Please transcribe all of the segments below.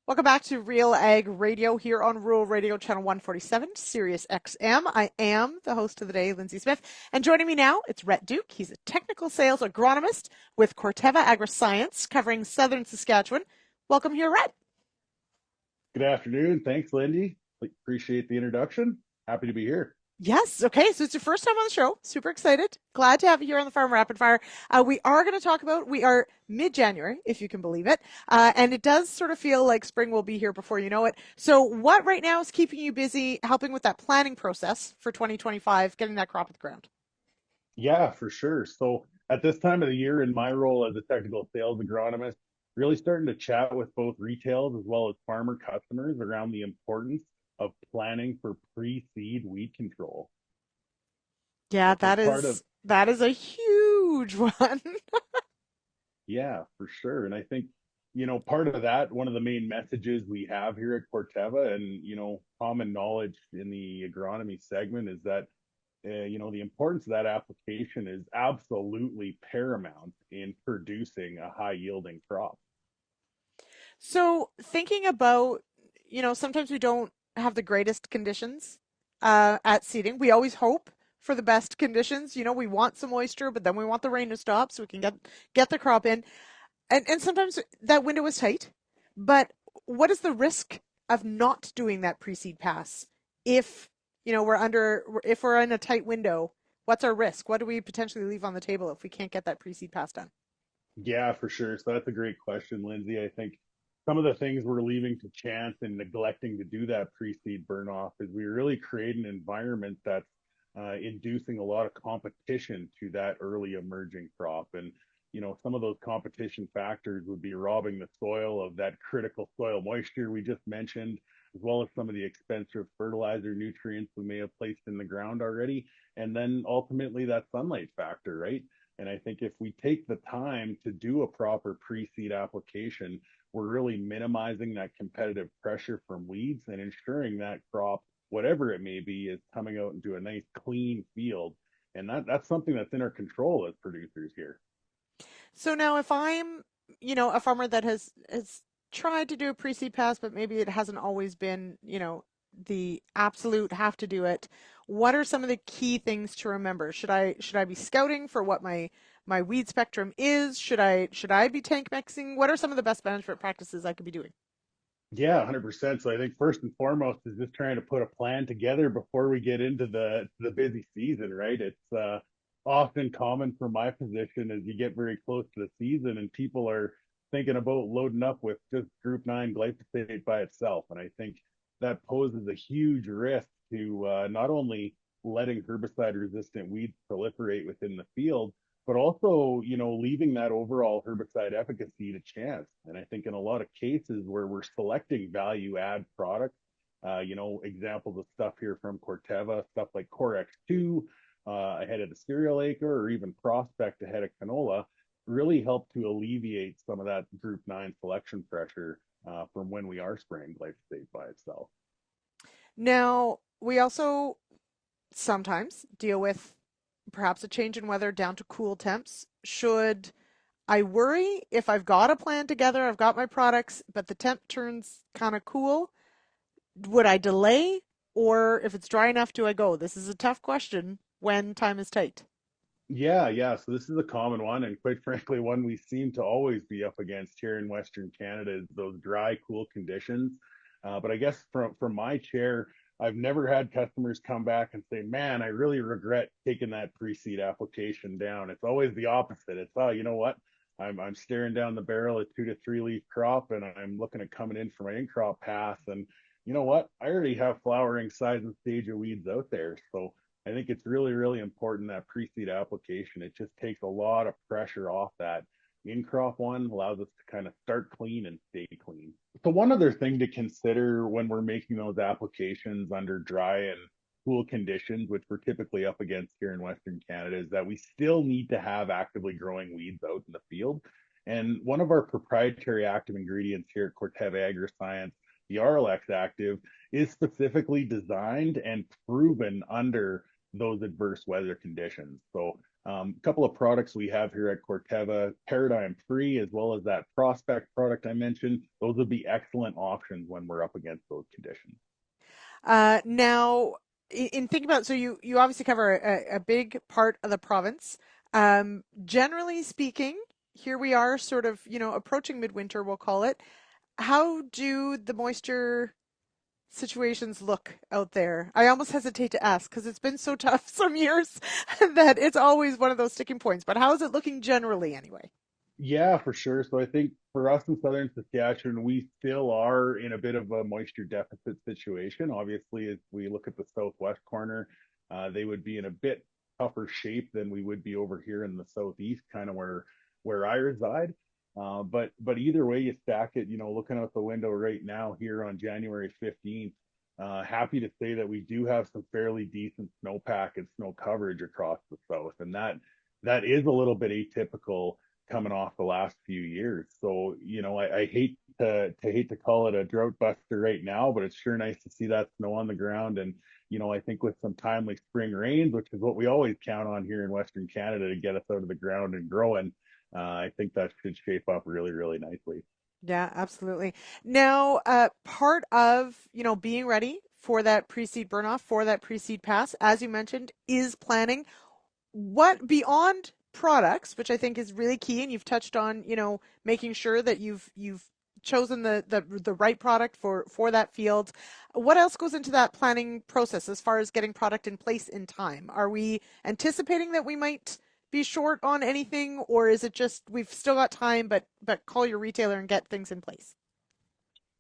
Welcome back to Real Ag Radio here on Rural Radio Channel 147, Sirius XM. I am the host of the day, Lindsay Smith, and joining me now, it's Rhett Duke. He's a technical sales agronomist with Corteva Agriscience, covering southern Saskatchewan. Welcome here, Rhett. Good afternoon. Thanks, Lindy. Appreciate the introduction. Happy to be here. Yes. Okay. So it's your first time on the show. Super excited. Glad to have you here on the Farm Rapid Fire. We are going to talk about, we are mid-January, if you can believe it. And it does sort of feel like spring will be here before you know it. So what right now is keeping you busy helping with that planning process for 2025, getting that crop at the ground? Yeah, for sure. So at this time of the year, in my role as a technical sales agronomist, really starting to chat with both retails as well as farmer customers around the importance of planning for pre-seed weed control. Yeah, So part of that is a huge one. Yeah, for sure. And I think, part of that, one of the main messages we have here at Corteva and, common knowledge in the agronomy segment is that the importance of that application is absolutely paramount in producing a high yielding crop. So thinking about, sometimes we don't have the greatest conditions at seeding. We always hope for the best conditions. We want some moisture, but then we want the rain to stop so we can get the crop in. And sometimes that window is tight. But what is the risk of not doing that pre-seed pass if, if we're in a tight window? What's our risk? What do we potentially leave on the table if we can't get that pre-seed pass done? Yeah, for sure. So that's a great question, Lindsay. I think some of the things we're leaving to chance and neglecting to do that pre-seed burn off is we really create an environment that's inducing a lot of competition to that early emerging crop. And, some of those competition factors would be robbing the soil of that critical soil moisture we just mentioned, as well as some of the expensive fertilizer nutrients we may have placed in the ground already. And then ultimately that sunlight factor, right? And I think if we take the time to do a proper pre-seed application, we're really minimizing that competitive pressure from weeds and ensuring that crop, whatever it may be, is coming out into a nice clean field. And that's something that's in our control as producers here. So now if I'm, a farmer that has tried to do a pre-seed pass, but maybe it hasn't always been, the absolute have to do it, what are some of the key things to remember? Should I be scouting for what my weed spectrum is? Should I be tank mixing? What are some of the best management practices I could be doing? Yeah, 100%. So I think first and foremost is just trying to put a plan together before we get into the busy season, right? It's often common for my position as you get very close to the season and people are thinking about loading up with just Group 9 glyphosate by itself. And I think that poses a huge risk to not only letting herbicide resistant weeds proliferate within the field, but also, leaving that overall herbicide efficacy to chance. And I think in a lot of cases where we're selecting value add products, examples of stuff here from Corteva, stuff like Corex 2 ahead of the cereal acre, or even Prospect ahead of canola, really help to alleviate some of that Group 9 selection pressure from when we are spraying glyphosate by itself. Now, we also sometimes deal with perhaps a change in weather down to cool temps. Should I worry if I've got a plan together, I've got my products, but the temp turns kind of cool? Would I delay? Or if it's dry enough, do I go? This is a tough question when time is tight. Yeah, yeah. So this is a common one, and quite frankly, one we seem to always be up against here in Western Canada is those dry, cool conditions. But I guess from my chair, I've never had customers come back and say, "Man, I really regret taking that pre-seed application down." It's always the opposite. It's, "Oh, you know what? I'm staring down the barrel of 2 to 3 leaf crop, and I'm looking at coming in for my in crop pass, and you know what? I already have flowering size and stage of weeds out there, so." I think it's really, really important that pre-seed application. It just takes a lot of pressure off that. In crop one allows us to kind of start clean and stay clean. So one other thing to consider when we're making those applications under dry and cool conditions, which we're typically up against here in Western Canada, is that we still need to have actively growing weeds out in the field. And one of our proprietary active ingredients here at Corteva Agriscience, the RLX Active, is specifically designed and proven under those adverse weather conditions. So A couple of products we have here at Corteva, Paradigm Free, as well as that Prospect product I mentioned, those would be excellent options when we're up against those conditions. Now, in thinking about, so you obviously cover a big part of the province. Generally speaking, here we are, sort of, approaching midwinter, we'll call it. How do the moisture situations look out there? I almost hesitate to ask because it's been so tough some years that it's always one of those sticking points. But how is it looking generally anyway? Yeah, for sure. So I think for us in southern Saskatchewan, we still are in a bit of a moisture deficit situation. Obviously, as we look at the southwest corner, they would be in a bit tougher shape than we would be over here in the southeast, kind of where I reside. But either way you stack it, looking out the window right now here on January 15th, happy to say that we do have some fairly decent snowpack and snow coverage across the south, and that is a little bit atypical coming off the last few years. So, I hate to call it a drought buster right now, but it's sure nice to see that snow on the ground. And, I think with some timely spring rains, which is what we always count on here in Western Canada to get us out of the ground and growing, I think that should shape up really, really nicely. Yeah, absolutely. Now, part of, being ready for that pre-seed burn off, for that pre-seed pass, as you mentioned, is planning. What beyond products, which I think is really key, and you've touched on, making sure that you've chosen the right product for that field. What else goes into that planning process as far as getting product in place in time? Are we anticipating that we might be short on anything, or is it just we've still got time, but call your retailer and get things in place?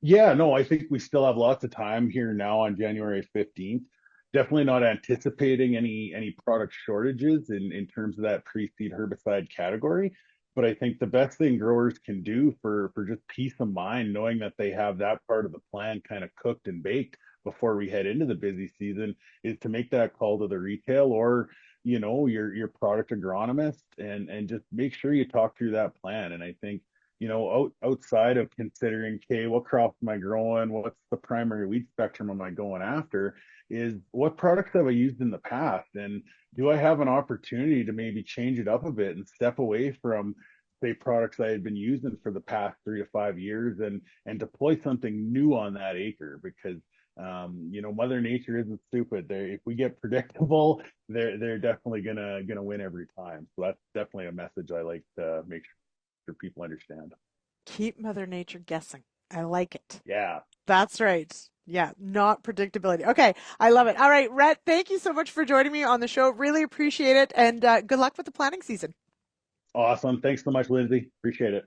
Yeah, no, I think we still have lots of time here now on January 15th. Definitely not anticipating any product shortages in terms of that pre-seed herbicide category. But I think the best thing growers can do for just peace of mind, knowing that they have that part of the plan kind of cooked and baked before we head into the busy season, is to make that call to the retail or your product agronomist and just make sure you talk through that plan. And I think outside of considering, okay, what crops am I growing? What's the primary weed spectrum am I going after? Is what products have I used in the past? And do I have an opportunity to maybe change it up a bit and step away from, say, products I had been using for the past 3 to 5 years and deploy something new on that acre? Because Mother Nature isn't stupid. If we get predictable, they're definitely gonna win every time. So that's definitely a message I like to make sure people understand. Keep Mother Nature guessing. I like it. Yeah. That's right. Yeah, not predictability. Okay, I love it. All right, Rhett, thank you so much for joining me on the show. Really appreciate it, and good luck with the planning season. Awesome. Thanks so much, Lindsay. Appreciate it.